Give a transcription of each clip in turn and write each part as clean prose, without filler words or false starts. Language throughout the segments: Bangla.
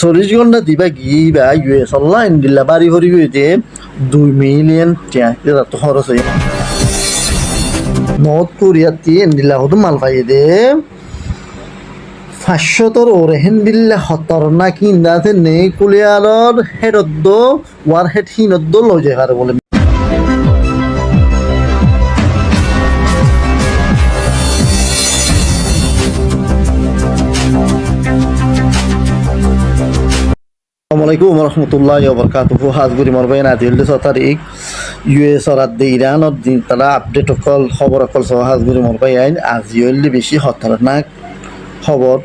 40 ঘন্টা দিবা গিবা ইউএস অনলাইন দিলা বাড়ি ভরি গিয়ে 2 মিলিয়ন টাকা তো খরচ হয়ে নর্থ কোরিয়াতে দিলা হতো মাল পাই দে 500 ওরে হেন্দিল্লা হতর না কিন্দাতে নেই কুলিয়ারর হেরদ্দ ওয়ার হেড হিনদ্দ লজে পারে বলে আসসালামুআলাইকুম রহমতুল্লাহি ওয়া বারাকাতুহু হাজগুরি মরবাইন আদিল 6 তারিখ ইউএস আর ইরানত দিন তারা আপডেট কল খবর কল সহ হাজগুরি মরবাই আইন আজিওলি বেশি খতরনাক খবর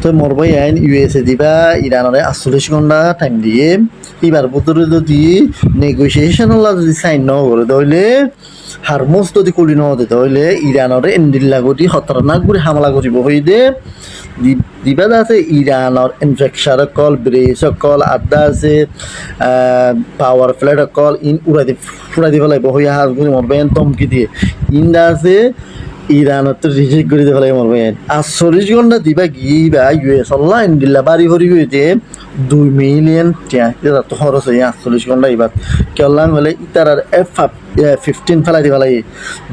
তো মরবাই আইন ইউএসএ দিবা ইরানরে 48 ঘন্টা টাইম দিয়ে এবার ভিতরে যদি নেগোসিয়েশন যদি সাইন ন করে দইলে হারমোস যদি কুলি ন দিতে হইলে ইরানরে এন্ডিল্লা গতি খতরনাক করে হামলা করিব হইদে দিবা আছে ইরানৰ ইনফ্রাস্ট্রাকচাৰ কল ব্রেজ কল আদা আছে পাৱাৰ ফ্লেট কল ইন উড়াই দিব লাগিব হইয়া হাজ করে মরবেন তমকি দিয়ে ইন্দা আছে ইরানত রিজেক্ট করে দিব লাগে মরবেন 48 ঘন্টা দিবা গিবা ইউএস অনলাইন দিলা বাড়ি ভরি গইতে 2 মিলিয়ন টাকা তো খরচ হয়ে 48 ঘন্টা এবার কেলাম হলে ইতারার F-15 ফেলাই দিব লাগে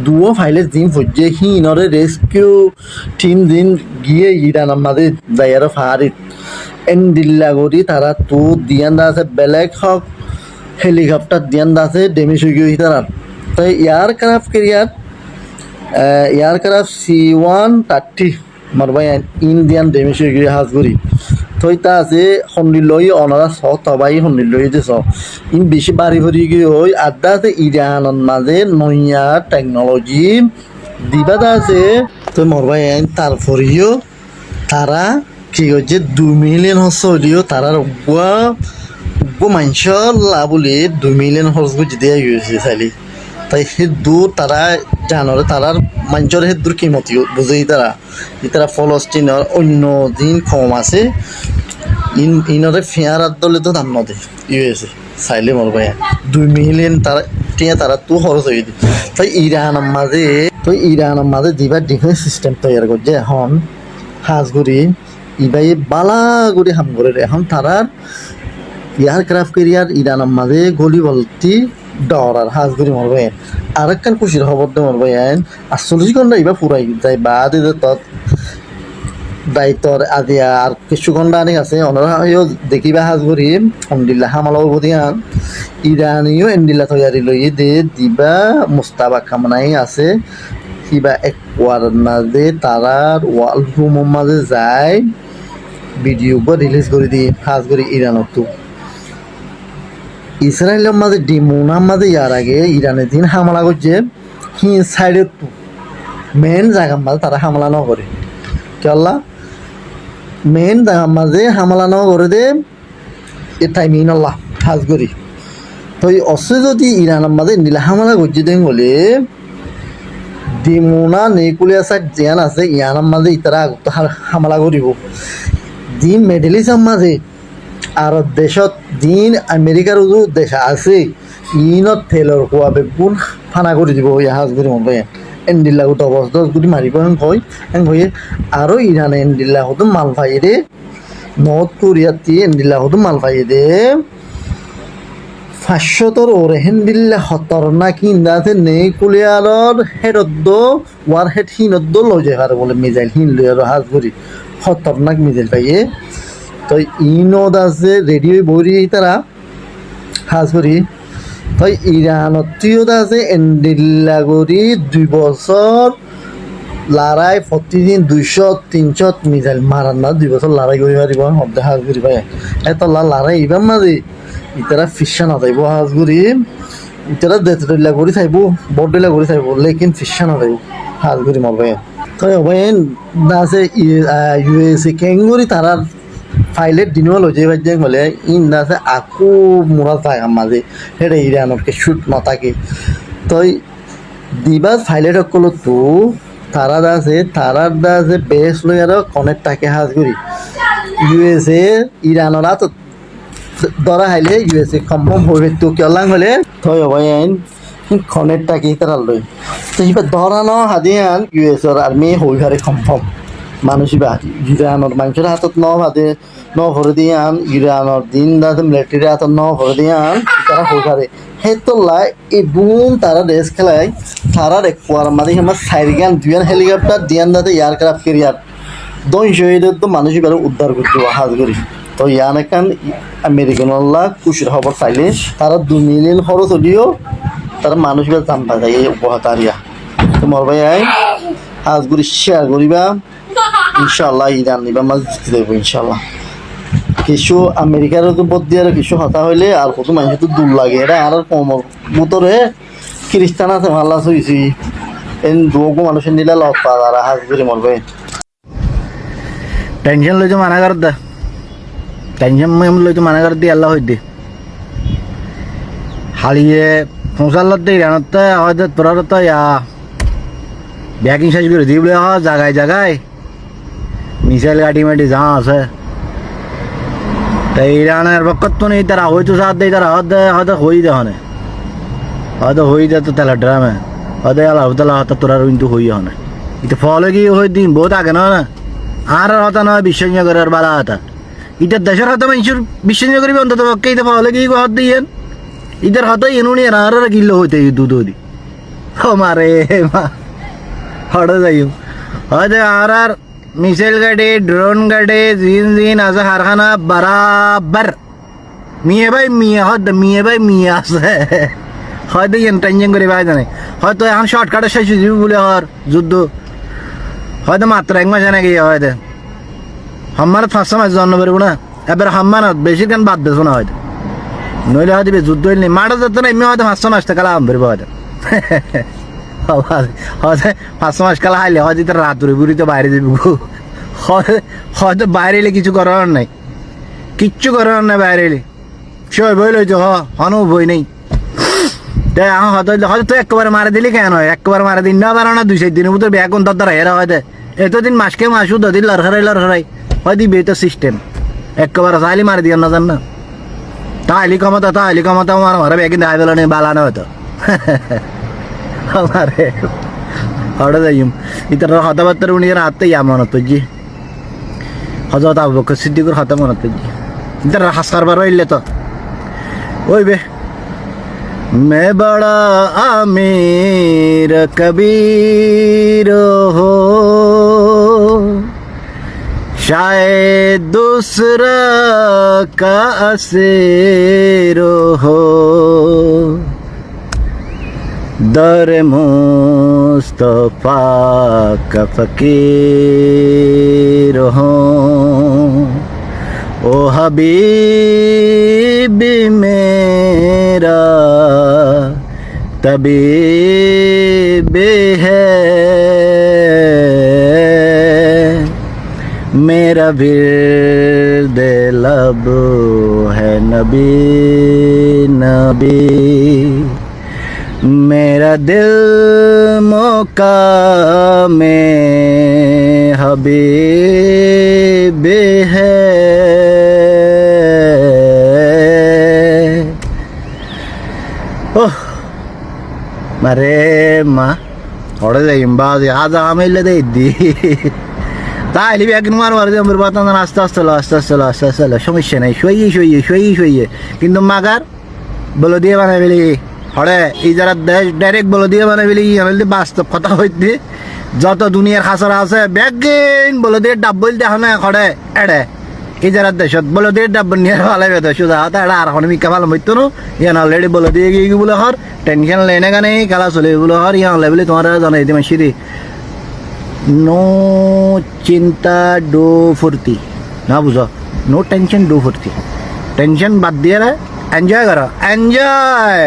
দুও ফাইলে দিন ফজে হিনরে রেস্কিউ টিম দিন গিয়ে ইরান আমাদের যাইয়ার ফারিত এন্ডিল্লা গরি তারা তো দিয়ান আছে ব্ল্যাক হক হেলিকপ্টার দিয়ান আছে ড্যামেজ হয়ে গিয়ে তারা তাই এয়ারক্রাফট কেরিয়ার এয়ারক্রাফট C-130 মারবাই ইন্ডিয়ান ড্যামেজ হয়ে গিয়ে হাজগুড়ি থই তা আছে সন্দিলৈ অনারা সবাই সন্দিলৈ যে ইন বেশি বাড়ি ভরি গিয়ে ওই আদা আছে ইরানের মাঝে নয়া টেকনোলজি দিবা আছে তো মরবাই তারপরেও তারা কি হচ্ছে 2 মিলিয়ন হচ্ছে হলিও তারার মানুষ লাভলে 2 মিলিয়ন হর্স বুঝি দেওয়া গিয়েছে চাইলে তাই সেই দূর তারা জানরে তারার মানুষের সেই দূর কিমতি বুঝেই তারা ফলস্তিনের অন্য দিন কম আছে ইনরে ফেয়ার দলে তো দাম নদে ইউএসএ চাইলে মরবাই 2 মিলিয়ন তারা তো খরচ হয়ে দিই তাই ইরানের মাঝে দিবা ডিফেন্স সিস্টেম তৈরি করছে এখন হাজগুড়ি ইবাই বালা করে হাম করে এখন তারার এয়ারক্রাফট কেরিয়ার ইরানের মাঝে গলি বলতি ডরার হাজগুড়ি মরবাই আর একখান খুশির খবর দিয়ে মরবাই 48 ঘন্টা ইবা ফুরাই যায় বাদে তত দায়িত্বর আদি আর কিছু ঘন্টা অনেক আছে ওনারা দেখিবা হাজগুড়ি আলহামদুলিল্লাহ হামালাও বদিয়ান ইরানিও এন্ডিল্লা তৈরি লই দে দিবা মুস্তাবা কামনাই আছে কিবা এক ওয়ার মাঝে তারার ওয়াল রুমের মাঝে যায় ভিডিও রিলিজ করে দিয়ে হাজগুড়ি ইরানত ইসরায়েলের মাঝে ডিমোনার মাঝে ইয়ার আগে ইরানের দিন হামলা করছে সাইডে মেন জায়গার মাঝে তারা হামলা ন করে কেলা মেন জায়গার মাঝে হামলা ন করে দে এ টাইমিং আল্লাহ হাজগুড়ি তো অসে যদি ইরানের মাঝে নীলা হামলা করছে দেন বলে ডিমোনা নেকুলিয়া সাইড জিয়ান আছে ইয়ানার মাঝে ইতারা আগত হামলা করিব দিন মিডল ইস্টের মাঝে আর দেশত দিন আমেরিকার দেশ আছে ইনত তেলৰ কোৱা বেগুন ফানা কৰি দিব হাজগুড়ি মনে এন্ডিল্লা গোটা অবস্থা যদি মারিব হয়ে আরো ইরানে এন্ডিল্লা হতো মাল পাই দে নর্থ কোরিয়াতে এন্ডিল্লা হতো মাল পাই দে 500 ওরে হেন্দিল্লা হতর না কিন্দাতে নেই কুলিয়ারর হেরদ্দ ওয়ার হেড হিনদ্দ লজে পারে বলে মিজাইল হিন লই হাজগুড়ি খতরনাক মিজাইল পাইয়ে তো ইনদ আছে রেডিও বইরি তারা হাজগুড়ি তো ইরানতিও আছে এন্ডিল্লা গরি 2 বছর লড়াই প্রতিদিন 200-300 মিসাইল মারান না 2 বছর লড়াই করি পারিব হদ্দে হাজগুড়ি পাই এত লড়াই ইবার মাঝে ইতারা ফিসা না যাইব হাজগুড়ি ইতারা দেতলা করি থাইব বড়ডলা করি থাইব লেকিন ফিসা না যাইব হাজগুড়ি মরবে তো ওবেন আছে ইউএসএ কেঙ্গুরি তারার ফাইলের দিনও লজে বাজে বলে ইন আছে আকু মোরা থাকে মাঝে সেটা ইরানকে শুট নথাকে তো দিবা ফাইলের সকল তো তারার আছে বেশ লই আর কনেক্ট থাকে হাজগুড়ি ইউএসএ ইরানরা তো ধরা হাইলে ইউএসএ কনফার্ম হইবে তো কেলাং হলে তো ভাই কনেক্ট থাকে তারা লই তো হিবা ধরানো হাদিয়ান ইউএসর আর্মি হই হারে কনফার্ম মানুষ বা ইরানোর মানুষের হাতত ন হাতে ন ভরে দিয়ে আন ইরানোর দিন দাতে মিলিটারি হাতত ন ভরে দিয়ে আন তারা হই হারে হেতলাই এই বুন তারা রেস খেলায় তারা রেকুয়ার মাঝে আমার সাইরিগান দুয়ান হেলিকপ্টার দিয়ান দাতে এয়ারক্রাফট কেরিয়ার দই শহীদের তো মানুষ এবার উদ্ধার করতে হাজ করি তো ইয়ান এখান আমেরিকান খুশির খবর পাইলে তারা 2 মিলিয়ন খরচ হলেও তারা মানুষ এবার দাম পায় এই উপহাতারিয়া তোমার ভাই আই হাজ করি শেয়ার করিবা ইনশাল্লাহ ইরান নিবা মাছ জিতে দেবো ইনশাল্লাহ কিছু আমেরিকার তো বদলি আর কিছু হতা হইলে আর কত মানুষ তো দূর লাগে এটা আর কমর বুতরে খ্রিস্টান আছে ভাল্লা হয়েছি এই দুগো মানুষের নিলে লগ পা আর হাজ করে মরবে টেনশন লইতো মানা কর দা টেনশন লইতো মানা কর দি আল্লাহ হইতে হালিয়ে সংসার দে ইরানত হয়তো তোরার তো ব্যাকিং সাইজ করে দিবলে হ জায়গায় জায়গায় মিসাইল গাড়ি মাটি যা আছে তাই ইরানের পক্ষত তো নেই তারা হয়তো সাথ দেয় তারা হয়তো হই দেওয়া হয়তো হই দে তো তাহলে ড্রামে হয়তো আল্লাহ তালা হয়তো তোরা কিন্তু হই হনে এটা ফলে কি হই দিন বহুত আগে না আর হতা নয় বিশ্বাস করার বালা হতা এটা দেশের হয়তো মানুষের বিশ্বাস করিবে অন্তত পক্ষে এটা ফলে কি হত দিয়েন ইদের হয়তো এনুনি আর কিলো হইতে দুধ দি ও মারে মা হড়ে যাই হয়তো আর মিসাইল গাড়ি ড্রোন গাড়ি জিন আছে কারখানা বরাবর মিয়ে ভাই মিয়ে আছে হয়তো ইয়েন টেনশন করে ভাই জানে হয়তো এখন শর্টকাটে শেষ হয়ে যাবে বলে হওয়ার যুদ্ধ হয়তো মাত্র 1 মাস নাকি হয়তো হাম্মার 5 মাস জন্ম পারবো না এবার হাম্মার বেশি কেন বাদ দেবো না হয়তো নইলে হয়তো যুদ্ধ হইলে মাঠে যেত না এমনি হয়তো 5 মাস টাকা লাভ পারবো হয়তো হয়তো 5 মাস কালা হাইলে হয়তো তার রাত বুড়ি তো বাইরে যাবি হয়তো বাইরে এলে কিছু করার নাই কিচ্ছু করার নাই বাইরে এলে সই বই লইতো হনু বই নেই তাই হয়তো হয়তো তো একবারে মারে দিলি কেন হয় একবার মারে দিন না পারো না 2-4 দিনের ভিতরে ব্যাগ কোন তার হেরা হয়তো এতদিন মাসকে মাসু দিন লড়াই হয় দিবে তো সিস্টেম একবার চাইলে মারে দিয়ে না জান না তাহলে ক্ষমতা আমার ব্যাগ কিন্তু আইবেল নেই বালানো হয়তো আমারে হড়ে যাইম ইতার কথাবার্তার উনি রাতে মনত পড়ছি হজরত আবু বকর সিদ্দিকের কথা মনত পড়ছি ইতার হাসকার বার হইলে তো ওই বে मैं बड़ा आमिर कबीर हो शायद दूसरा का असीर हो दर मुस्तफा का फकीर हो ओ हबीबी मेरा तबीब है मेरा विर्द लब है नबी नबी मेरा दिल मौका में हबीब है ओह মারে মা হড়ে যাই বাজ আজ আমিলে দেই দি তাইলে একদিন মার জম্বর বাতান আস্তে আস্তে সমস্যা নাই শুয়ে কিন্তু মাগার বলো দিয়ে বানাইলি হড়ে এই যারা দেশ ডাইরেক্ট বলো দিয়ে বানাইলি আনলে বাস্তব কথা হইতে যত দুনিয়ার খাসারা আছে ব্যাগিন বলো দিয়ে ডাব্বল দেখো না হড়ে এড়ে এই যারা দেশত বলো দিয়ে ডাব্বল নিয়ে ভালো বেদ সুদা হাতে এড়া আর এখন মিকা ভালো হইতো না ইয়ান অলরেডি বলো দিয়ে গিয়ে বলে হর টেনশন লেনে গানে খেলা চলে বলে হর ইয়ান লেভেলে তোমার জানাই দিই মাসিরি নো চিন্তা ডো ফুর্তি না বুঝো নো টেনশন ডো ফুর্তি টেনশন বাদ দিয়ে এনজয় করো এনজয়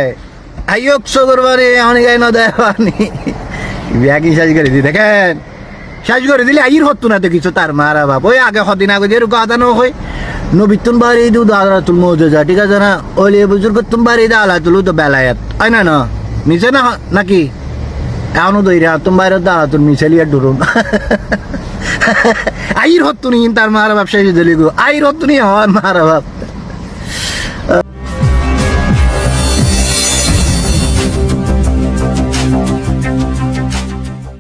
আইয়ক করবারে অনেক গাই না দেবানি ব্যাগই সাজ করে দি দেখেন সাজ করে দিলে আইর হতো না তো কিছু তার মারা বাপ ওই আগে হদিন আগে যে কথা না হয় নবিতুন বাড়ি দু দাদরাতুল মৌজা ঠিক আছে না ওলি বুজুর্গ তুম বাড়ি দা আলা তুলু তো বেলায়াত আই না না নিচে না নাকি এমনও দইরা তুম বাইরে দা তুল মিছালিয়া ডুরুন আইর হতো নি তার মারা বাপ সাইজ দিলি গো আইর হতো নি হওয়ার মারা বাপ